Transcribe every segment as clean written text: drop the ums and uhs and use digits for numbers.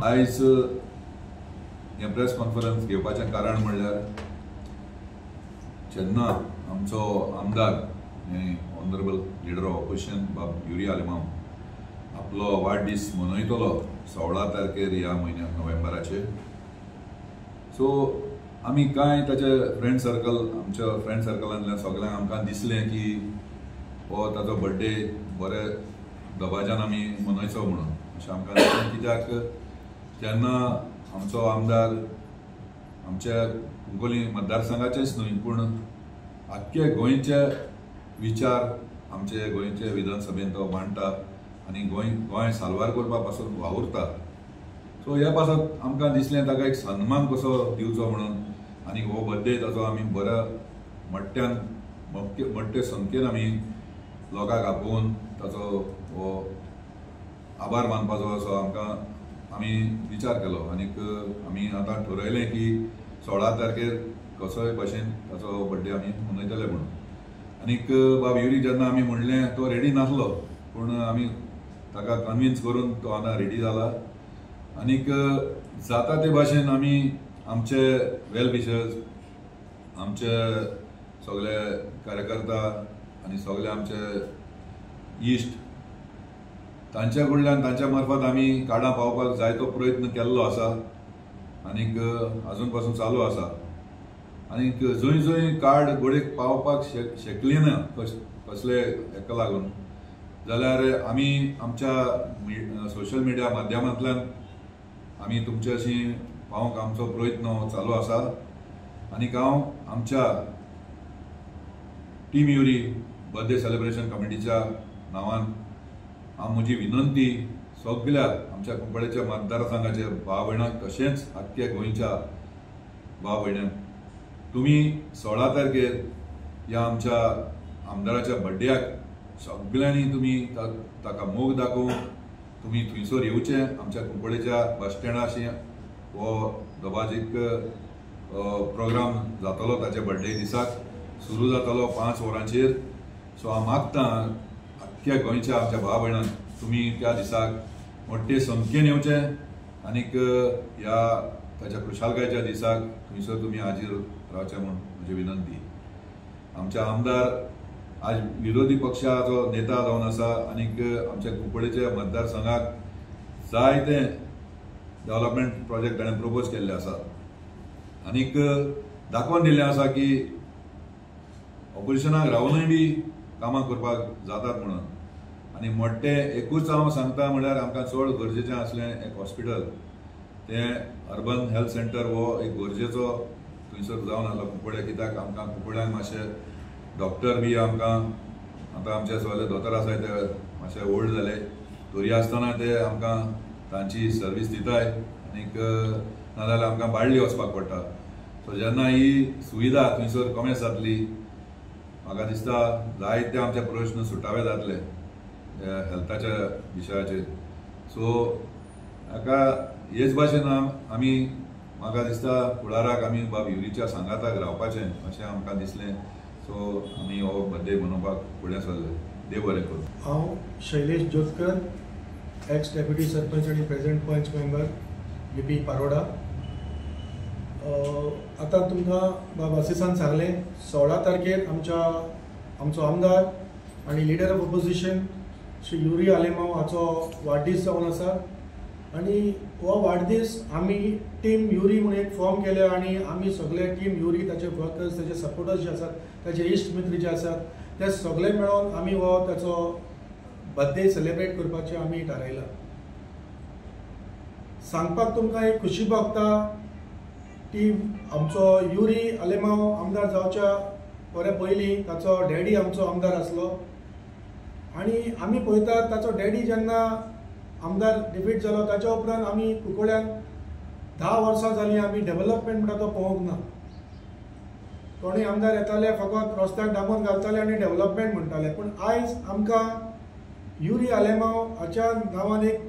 आयज हे press conference घेवपाचें कारण म्हणल्यार जेन्ना आमचो आमदार ऑनरेबल लीडर ऑफ ऑपोजिशन बाब युरी आलेमांव आपलो वाडदीस मनयतलो 16 तारखेर ह्या म्हयन्याक नोव्हेंबराचे। सो आमी कांय ताचे फ्रेंड सर्कल आमच्या फ्रेंड सर्कलांतल्या सगळ्यांक आमकां दिसलें की हो ताचो बर्थडे बरे दबाज्यान आमी मनयचो म्हणून अशें आमकां दिसलें। कित्याक जेन्ना आमचो आमदार आमच्या कुंकोली मतदारसंघाचेच न्हय पूण आख्खे गोंयचे विचार आमचे गोंयचे विधानसभेंत तो मांडटा आनी गोंय साल्वार करपा पासून वावुरता। सो ह्या पासत आमकां दिसलें ताका एक सन्मान कसो दिवचो म्हणून आनी हो बर्थडे ताचो आमी बऱ्या मोठ्ठे संख्येन आमी लोकांक आपोवन ताचो हो आभार मानपाचो असो आमकां आमी विचार केलो आनीक आमी आतां ठरयलें की 16 तारखेर कसोय भाशेन ताचो बर्थडे आमी मनयतले म्हणून। आनीक बाब युरी जेन्ना आमी म्हणलें तो रेडी नासलो पूण आमी ताका कन्विन्स करून तो आतां रेडी जाला आनीक जाता ते भाशेन आमी आमचे वेल विशर्स आमचे सगळे कार्यकर्ता आनी सगळे आमचे इश्ट तांच्या कडल्यान तांच्या मार्फत आमी कार्डां पावपाक जायतो प्रयत्न केल्लो आसा आनीक अजून पासून चालू आसा। आनीक जंय जंय कार्ड गोडेक पावपाक शकली ना कसले हेका लागून जाल्यार आमी आमच्या सोशल मिडिया माध्यमांतल्यान आमी तुमचे अशी पावोवंक आमचो प्रयत्न चालू आसा। आनीक हांव आमच्या टीम युरी बर्थडे सेलिब्रेशन कमिटीच्या नांवान हांव म्हजी विनंती सगळ्या आमच्या कुंकळेच्या मतदारसंघाचे भाव भयणांक तशेंच आख्ख्या गोंयच्या भाव भयण्यांक तुमी 16 तारखेर ह्या आमच्या आमदाराच्या बर्थडेक सगळ्यांनी तुमी ताका मोग दाखोवन तुमी थंयसर येवचें। आमच्या कुंकळेच्या बस स्टँडाशी हो दबाजीक प्रोग्राम जातलो ताच्या बर्थडे दिसाक सुरू जातलो 5 वरांचेर। सो हांव मागतां आख्ख्या गोंयच्या आमच्या भाव भयणांक तुमी त्या दिसाक मोठे संख्येन येवचें आनीक ह्या ताच्या खुशालकायेच्या दिसाक थंयसर तुमी हाजीर रावचें म्हूण म्हजी विनंती। आमच्या आमदार आज विरोधी पक्षाचो नेता जावन आसा आनीक आमच्या कुंकळेच्या मतदारसंघाक जायते डेव्हलपमेंट प्रोजेक्ट ताणें प्रपोज केल्ले आसा आनीक दाखोवन दिल्लें आसा की ऑपोजिशनाक रावनूय बी कामां करपाक जातात म्हणून। आनी मोठे एकूच हांव सांगता म्हणल्यार आमकां चड गरजेचें आसलें एक हॉस्पिटल तें अर्बन हेल्थ सेंटर हो एक गरजेचो थंयसर जावन आसलो कुंकळे। कित्याक आमकां कुंकळ्यांक मातशे डॉक्टर बी आमकां आतां आमचे सगळे दोतोर आसाय ते मातशे ओल्ड जाले तरी आसतना ते आमकां तांची सर्वीस दिताय आनीक नाजाल्यार आमकां बाळ्ळी वचपाक पडटा। सो जेन्ना ही सुविधा थंयसर कमी जातली म्हाका दिसता जायते आमचे प्रश्न सुटावे जातले हेल्थाच्या विशयाचेर। सो हाका हेच भाशेन आमी म्हाका दिसता फुडाराक आमी बाब युरीच्या सांगाताक रावपाचें अशें आमकां दिसलें। सो आमी हो बर्थडे मनोवपाक फुडें सरले। देव बरें करूं। हांव शैलेश जोतकर एक्स डेप्युटी सरपंच आनी प्रेजेंट पंच मेंबर बीपी पारोडा। आतां तुमकां बाब आसिसान सांगलें 16 तारखेर आमचो आमदार आनी leader of opposition Shri Yuri Alemao हाचो वाडदीस जावन आसा आनी हो वाडदीस आमी टीम युरी म्हणून एक फॉर्म केल्या आनी आमी सगळे टीम युरी ताचे वर्कर्स ताचे सपोर्टर्स जे आसात ताचे इश्ट मित्र जे आसात ते सगळे मेळोन आमी हो ताचो बर्थडे सेलिब्रेट करपाचें आमी थारायलां। सांगपाक तुमकां एक खुशी भोगता की आमचो युरी आलेमांव आमदार जावच्या बरे पयलीं ताचो डॅडी आमचो आमदार आसलो आनी आमी पळयतात ताचो डॅडी जेन्ना आमदार डिफीट जालो ताच्या उपरांत आमी कुंकळ्यान 10 वर्सां जालीं आमी डेव्हलपमेंट म्हणटा तो पळोवंक ना। कोणूय आमदार येताले फकत रस्त्याक डांबून घालताले आनी डेव्हलपमेंट म्हणटाले पूण आयज आमकां युरी आलेमांव हाच्या नांवान एक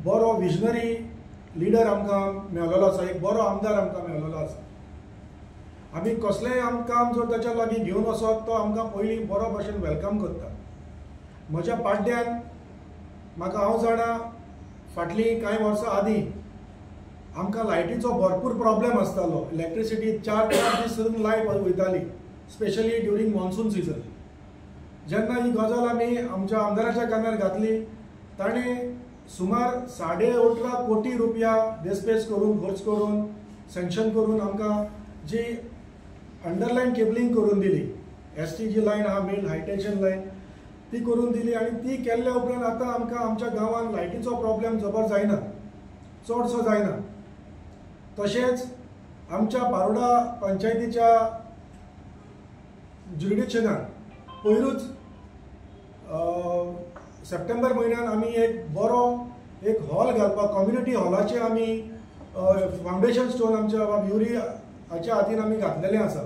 बरो विजनरी लिडर आमकां मेळलेलो आसा, एक बरो आमदार आमकां मेळलेलो आसा। आमी कसलेंय काम जर ताच्या लागीं घेवन वचत तो आमकां पयलीं बरो भशेन वेलकम करता। म्हज्या पाड्ड्यान म्हाका हांव जाणा फाटलीं कांय वर्सां आदीं आमकां लायटीचो भरपूर प्रॉब्लेम आसतालो. इलेक्ट्रिसिटी 4 दीस लायट वयताली, स्पेशली ड्युरींग मॉन्सून सिजन. जेन्ना ही गजाल आमी आमच्या आमदाराच्या कानार घातली, ताणें सुमार 18.5 कोटी रुपया देस्पेस करून खर्च करून सँक्शन करून आमकां जी अंडरलायन केबलिंग करून दिली. ST जी लायन आहा मेन हाय टेन्शन लायन ती करून दिली. आनी ती केल्ल्या उपरांत आतां आमकां आमच्या गांवांत लायटीचो प्रॉब्लेम जबर जायना, चडसो जायना. तशेंच आमच्या पारोडा पंचायतीच्या ज्युरिडिक्शनात पयरूच सप्टेंबर म्हयन्यात आमी एक बरो एक हॉल घालपाक, कम्युनिटी हॉलाचे आमी फावंडेशन स्टोन आमच्या युरी हाच्या हातीन आमी घातलेलें आसा.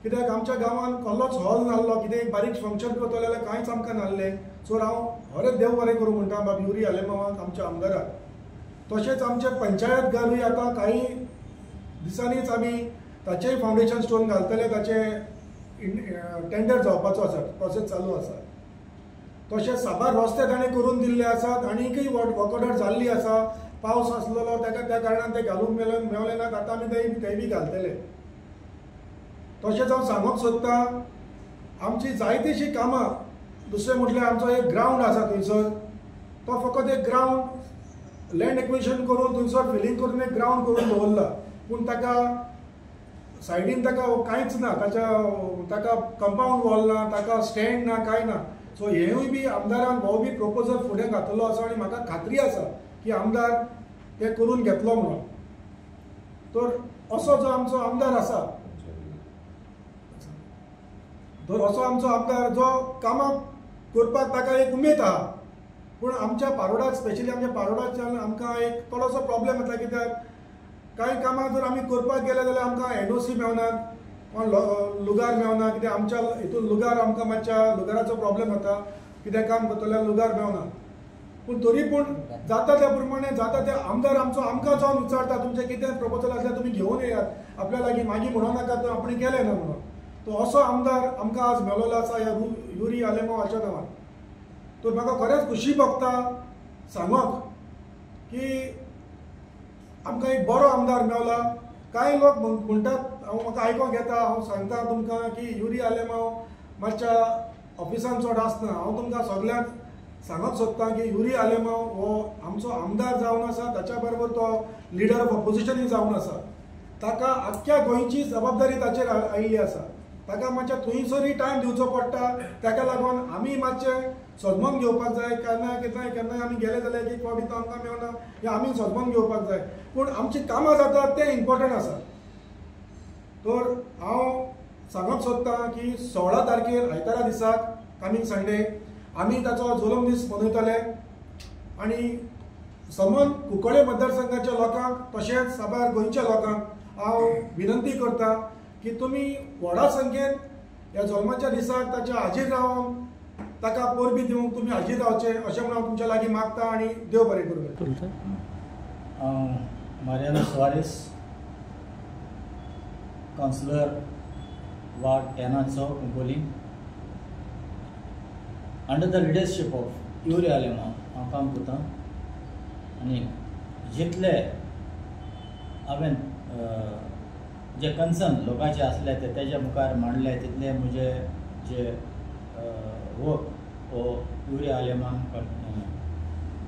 कित्याक आमच्या गांवांत कसलोच हॉल नासलो, कितें बारीक फंक्शन करतले जाल्यार कांयच आमकां नासलें. सो हांव खरेंच देव बरें करूं म्हणटा बाब युरी आलेमांवाक, आमच्या आमदाराक. तशेंच आमचे पंचायत घरूय आतां काही दिसांनीच आमी ताचेय फावंडेशन स्टोन घालतले, ताचे टेंडर जावपाचो आसा, प्रोसेस चालू आसा. तशेंच साबार रस्ते ताणें करून दिल्ले आसात, आनीकय वर्क ऑर्डर जाल्ली आसा. पावस आसलेलो ताका त्या कारणान ते घालूंक मेवले नात. आतां आमी तेय बी घालतले. तशेंच हांव सांगूंक सोदतां, आमची जायतीशी कामां, दुसरें म्हटल्यार आमचो एक ग्रावंड आसा थंयसर, तो फकत एक ग्रावंड लँड एक्विजिशन करून थंयसर फिलिंग करून एक ग्रावंड करून दवरला. पूण ताका सायडीन ताका कांयच ना, ताका कंपाऊंड वॉल ना, ताका स्टँड ना, कांय ना. सो हेंवूय बी आमदारान हो बी प्रपोजल फुडें घातलो आसा आनी म्हाका खात्री आसा की आमदार ते करून घेतलो म्हणून. तर असो जो आमचो आमदार आसा, तर असो आमचो आमदार जो कामां करपाक ताका एक उमेद आहा. पूण आमच्या पारोडाक, स्पेशली आमच्या पारोडाच्यान आमकां एक थोडोसो प्रॉब्लेम येता. कित्याक कांय कामां जर आमी करपाक गेले जाल्यार आमकां NOC मेळनात, लुगार मेळना. कित्याक आमच्या हितून लुगार आमकां मातशा लुगाराचो प्रॉब्लेम जाता, कितें काम करतल्यार लुगार मेळना. पूण तरी पूण जाता त्या प्रमाणे जाता ते आमदार आमकां जावन विचारता, तुमचें कितें प्रपोजल आसल्यार तुमी घेवन येयात, आपल्या लागीं मागीर म्हणूं नाका तर आपण केलें ना म्हणून. तो असो आमदार आमकां आज मेळ्ळो आसा ह्या युरी आलेमांवाच्या नांवान. तर म्हाका खरेंच खुशी भोगता सांगोक की आमकां एक बरो आमदार मेळ्ळा. कांय लोक म्हणटात, म्हाका आयकोंक येता, हांव सांगता तुमकां की युरी आलेमांव मातशा ऑफिसान चड आसना. हांव तुमकां सगळ्यांक सांगोक सोदतां की युरी आलेमांव हो आमचो आमदार जावन आसा, ताच्या बरोबर तो लिडर ऑफ ऑपोजिशनूय जावन आसा. ताका आख्ख्या गोंयची जबाबदारी ताचेर आयिल्ली आसा. ताका मातशें थंयसरूय टायम दिवचो पडटा. ताका लागून आमी मातशें सजमोन घेवपाक जाय. केन्नाय आमी गेले जाल्यार एक फावटी तो आमकां मेळना, हें आमी सजमोन घेवपाक जाय. पूण आमचीं कामां जातात तें इम्पॉर्टंट आसा. तर हांव सांगोक सोदतां की 16 तारखेर आयतारा दिसाक, कमिंग संडे, आमी ताचो जल्म दीस मनयतले. आनी समन कुंकळे मतदारसंघाच्या लोकांक तशेंच साबार गोंयच्या लोकांक हांव विनंती करतां की तुमी व्हडा संख्येन ह्या जल्माच्या दिसाक ताच्या हाजीर रावन ताका परबी दिवंक तुमी हाजीर रावचे, अशें म्हणून हांव तुमच्या लागीं मागता. आनी देव बरें करूं. Mariano Suarez, counsellor ward 10 Cuncolim. Under the leadership of Yuri Alemao हांव काम करतां. आनी जितले हांवें जे कन्सर्न लोकांचे आसले ते तेज्या मुखार मांडले, तितले म्हजे जे वर्क हो युरी आलेमांव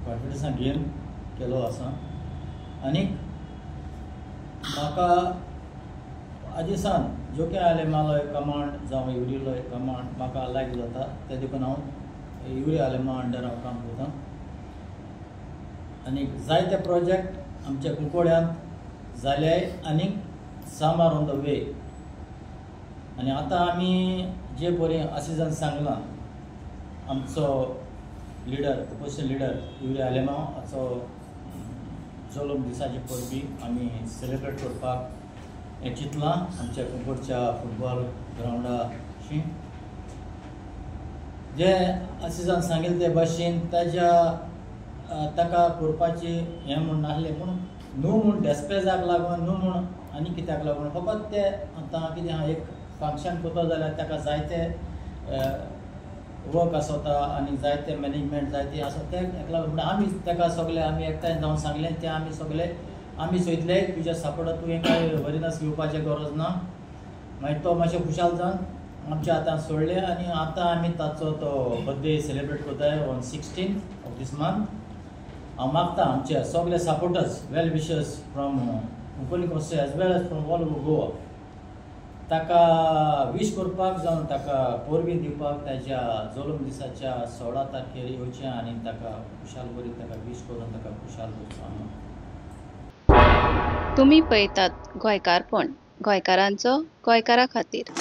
कॉन्फिडन्सान घेवन केलो आसा. आनीक म्हाका आदी सान जो के आलेमालो कमांड जावं युरीलो कमांड म्हाका लायक जाता. ते देखून हांव युरी आलेमांव अंडर हांव काम करतां. आनीक जायते प्रोजेक्ट आमच्या कुंकोळ्यांत जाले, आनीक some are on the way. आनी आतां आमी जे परी आसिजान सांगलां, आमचो leader, opposition leader Yuri Alemao हाचो जल्म दिसाचे परबी आमी सेलिब्रेट करपाक हें चिंतलां आमच्या कुंकोडच्या फुटबॉल ग्रावंडाची. जे आसिजान सांगिल्ले ते भाशेन ताका करपाची हें म्हूण नासलें, पूण न्हू म्हूण डेस्पेजाक लागून, न्हू म्हूण आनी कित्याक लागून, फकत ते आतां कितें एक फंक्शन करता जाल्यार ताका जायते वर्क आसता आनी जायते मॅनेजमेंट जायते आसा ते एकला म्हणून आमी ताका सगळे आमी एकठांय जावन सांगलें ते आमी सगळे आमी सोयतले तुज्या सापोर्टाक तुवें कांय वरिनास घेवपाची गरज ना. मागीर तो मातशें खुशाल जावन आमचे आतां सोडले आनी आतां आमी ताचो तो बर्थडे सेलिब्रेट करताय on 16th of this month. हांव मागता आमचे सगळे supporters well wishers from Konkani constituency as well as from all over Goa ताका वीश करपाक जावन ताका पोरबी दिवपाक ताच्या जल्म दिसाच्या 16 तारखेर येवचें आनी ताका खुशाल बरी ताका वीश करून ताका खुशाल करचो. तुम्ही पळयतात गोंयकारपण, गोंयकारांचो गोंयकारा खातीर.